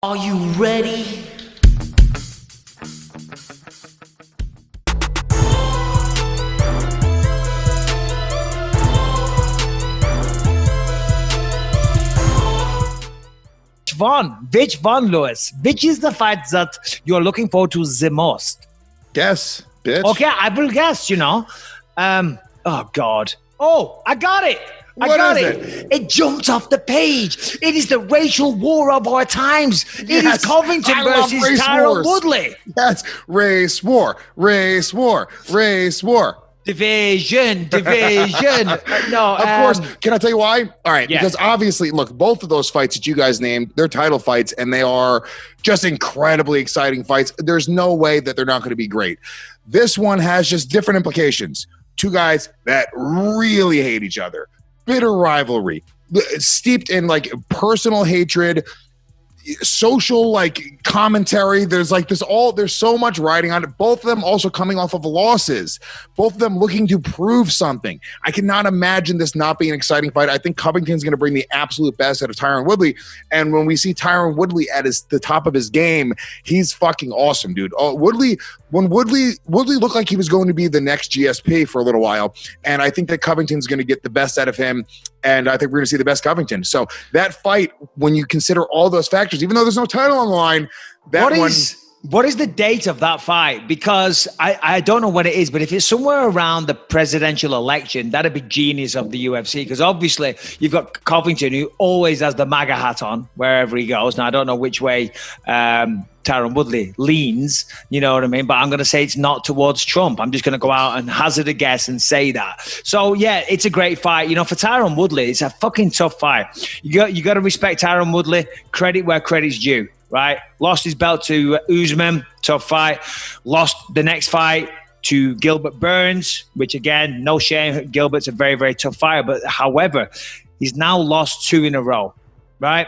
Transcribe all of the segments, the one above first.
Are you ready? Which one, Lewis? Which is the fight that you're looking forward to the most? Guess, bitch. Okay, I will guess, oh, God. Oh, I got it. I got it. It jumped off the page. It is the racial war of our times. It is Convington versus Tyron Woodley. Yes, race war. Division. No, of course. Can I tell you why? All right, yeah. Because obviously, look, both of those fights that you guys named, they're title fights, and they are just incredibly exciting fights. There's no way that they're not going to be great. This one has just different implications. Two guys that really hate each other. Bitter rivalry, steeped in like personal hatred, social like commentary. There's so much riding on it. Both of them also coming off of losses, both of them looking to prove something. I cannot imagine this not being an exciting fight. I think Covington's going to bring the absolute best out of Tyron Woodley. And when we see Tyron Woodley at the top of his game, he's fucking awesome, dude. Woodley looked like he was going to be the next GSP for a little while. And I think that Covington's going to get the best out of him. And I think we're going to see the best Convington. So that fight, when you consider all those factors, even though there's no title on the line, what is the date of that fight? Because I don't know what it is, but if it's somewhere around the presidential election, that'd be genius of the UFC. Because obviously you've got Covington, who always has the MAGA hat on wherever he goes. Now, I don't know which way Tyron Woodley leans, you know what I mean? But I'm going to say it's not towards Trump. I'm just going to go out and hazard a guess and say that. So, yeah, it's a great fight. For Tyron Woodley, it's a fucking tough fight. You got to respect Tyron Woodley. Credit where credit's due, right? Lost his belt to Usman, tough fight. Lost the next fight to Gilbert Burns, which, again, no shame. Gilbert's a very, very tough fighter. But, however, he's now lost 2 in a row, right?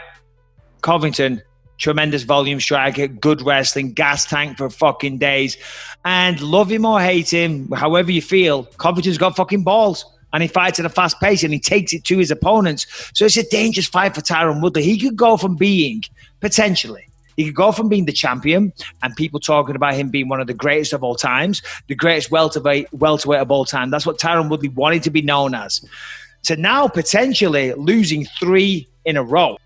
Covington, tremendous volume striker, good wrestling, gas tank for fucking days. And love him or hate him, however you feel, Covington's got fucking balls. And he fights at a fast pace and he takes it to his opponents. So it's a dangerous fight for Tyron Woodley. He could go from being, potentially, the champion and people talking about him being one of the greatest of all times, the greatest welterweight of all time. That's what Tyron Woodley wanted to be known as. To now potentially losing 3 in a row.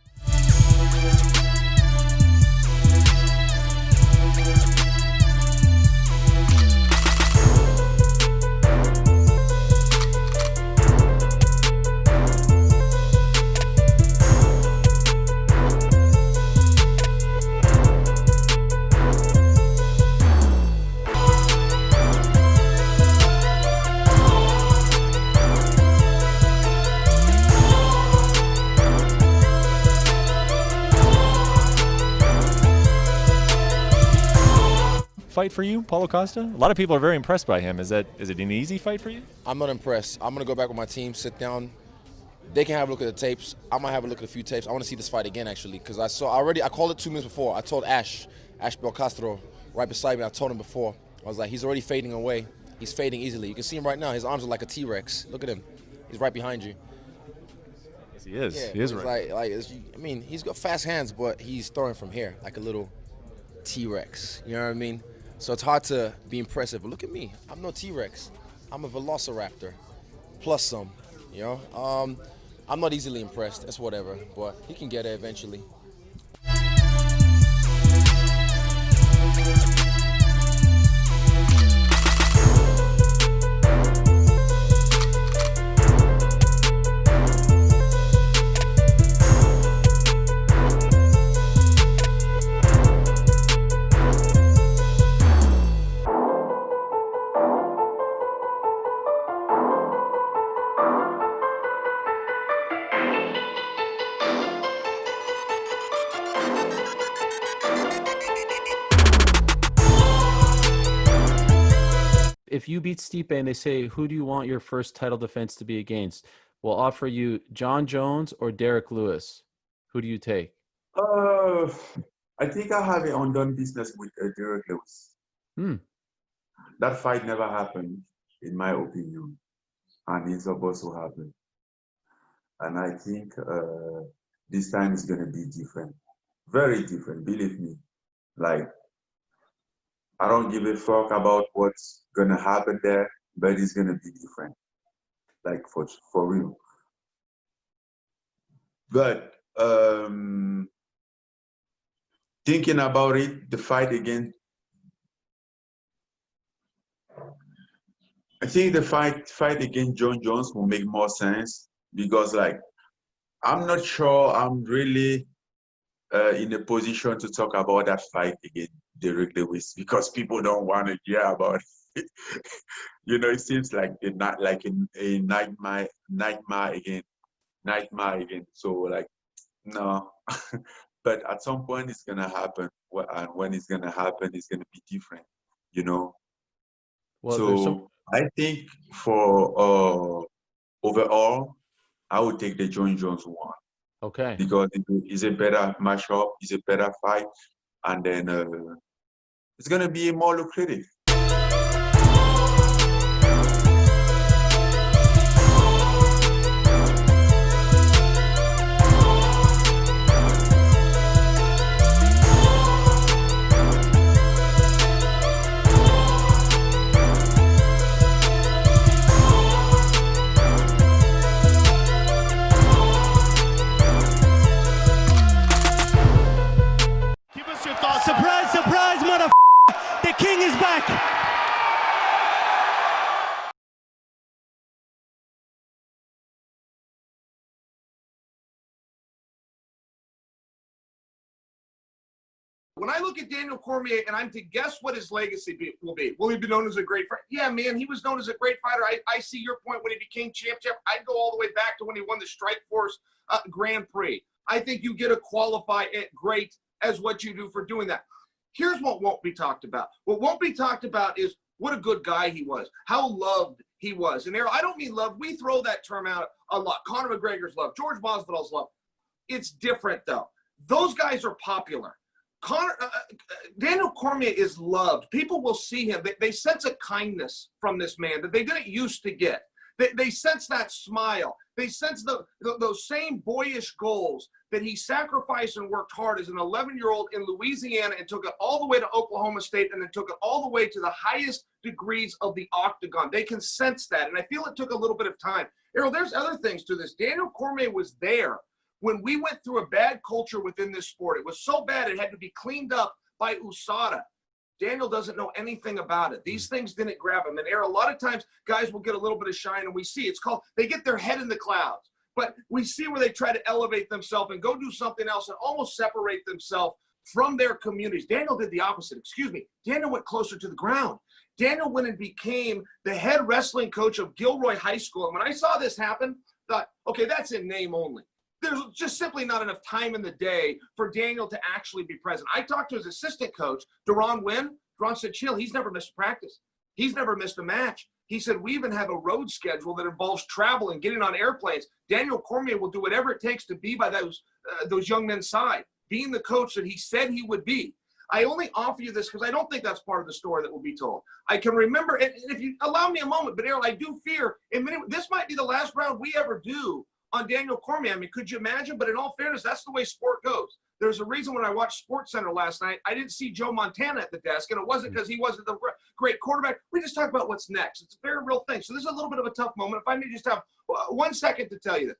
Fight for you, Paulo Costa? A lot of people are very impressed by him. Is it an easy fight for you? I'm not impressed. I'm going to go back with my team, sit down. They can have a look at the tapes. I might have a look at a few tapes. I want to see this fight again, actually, because I called it 2 minutes before. I told Ash Belcastro, right beside me, I told him before. I was like, he's already fading away. He's fading easily. You can see him right now. His arms are like a T-Rex. Look at him. He's right behind you. Yes, he is. Yeah, he is right. He's got fast hands, but he's throwing from here like a little T-Rex. You know what I mean? So it's hard to be impressive. But look at me. I'm no T-Rex. I'm a Velociraptor, plus some. I'm not easily impressed. That's whatever. But he can get it eventually. If you beat Stipe and they say, who do you want your first title defense to be against? We'll offer you John Jones or Derek Lewis. Who do you take? I think I have an undone business with Derek Lewis. That fight never happened, in my opinion, and it's supposed to happen. And I think this time is going to be different. Very different, believe me. Like, I don't give a fuck about what's gonna happen there, but it's gonna be different. Like for real. But thinking about it, the fight again, I think the fight against John Jones will make more sense because, like, I'm not sure I'm really in a position to talk about that fight against Derek Lewis because people don't want to hear about it. You know, it seems like a nightmare again. So, like, no. But at some point it's gonna happen, and when it's gonna happen, it's gonna be different, you know. Well, So I think for overall, I would take the John Jones one. Okay. Because it's a better matchup, it's a better fight, and then it's gonna be more lucrative. Surprise, surprise, motherfucker! The king is back! When I look at Daniel Cormier and I'm to guess what his legacy will be, will he be known as a great fighter? Yeah, man, he was known as a great fighter. I see your point when he became champ. I'd go all the way back to when he won the Strikeforce Grand Prix. I think you get to qualify it great as what you do for doing that. Here's what won't be talked about. What won't be talked about is what a good guy he was, how loved he was. And Errol, I don't mean love. We throw that term out a lot. Conor McGregor's love, George Masvidal's love. It's different, though. Those guys are popular. Daniel Cormier is loved. People will see him. They sense a kindness from this man that they didn't used to get. They sense that smile. They sense those same boyish goals that he sacrificed and worked hard as an 11-year-old in Louisiana and took it all the way to Oklahoma State and then took it all the way to the highest degrees of the octagon. They can sense that, and I feel it took a little bit of time. Errol, there's other things to this. Daniel Cormier was there when we went through a bad culture within this sport. It was so bad it had to be cleaned up by USADA. Daniel doesn't know anything about it. These things didn't grab him. And Errol, a lot of times guys will get a little bit of shine, and we see it's called, they get their head in the clouds. But we see where they try to elevate themselves and go do something else and almost separate themselves from their communities. Daniel did the opposite. Excuse me. Daniel went closer to the ground. Daniel went and became the head wrestling coach of Gilroy High School. And when I saw this happen, I thought, okay, that's in name only. There's just simply not enough time in the day for Daniel to actually be present. I talked to his assistant coach, Deron Wynn. Deron said, chill, he's never missed practice. He's never missed a match. He said, we even have a road schedule that involves travel and getting on airplanes. Daniel Cormier will do whatever it takes to be by those young men's side, being the coach that he said he would be. I only offer you this because I don't think that's part of the story that will be told. I can remember, and if you allow me a moment, but Errol, I do fear, this might be the last round we ever do on Daniel Cormier. I mean, could you imagine? But in all fairness, that's the way sport goes. There's a reason when I watched SportsCenter last night, I didn't see Joe Montana at the desk, and it wasn't because he wasn't the great quarterback. We just talk about what's next. It's a very real thing. So this is a little bit of a tough moment. If I may just have 1 second to tell you this.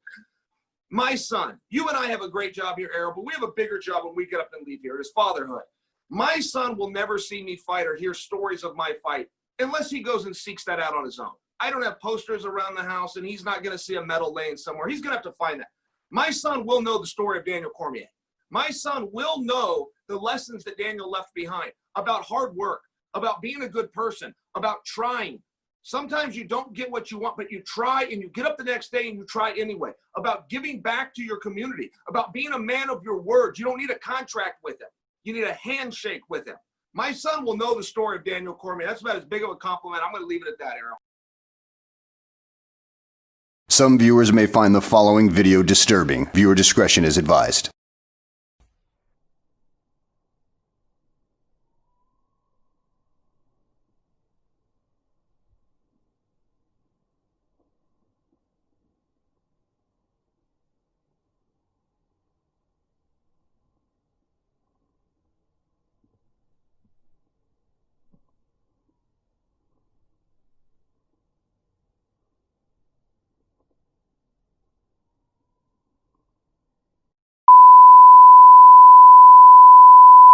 My son, you and I have a great job here, Errol, but we have a bigger job when we get up and leave here. It is fatherhood. My son will never see me fight or hear stories of my fight unless he goes and seeks that out on his own. I don't have posters around the house, and he's not going to see a medal laying somewhere. He's going to have to find that. My son will know the story of Daniel Cormier. My son will know the lessons that Daniel left behind about hard work, about being a good person, about trying. Sometimes you don't get what you want, but you try and you get up the next day and you try anyway. About giving back to your community, about being a man of your words. You don't need a contract with him. You need a handshake with him. My son will know the story of Daniel Cormier. That's about as big of a compliment. I'm going to leave it at that, Errol. Some viewers may find the following video disturbing. Viewer discretion is advised.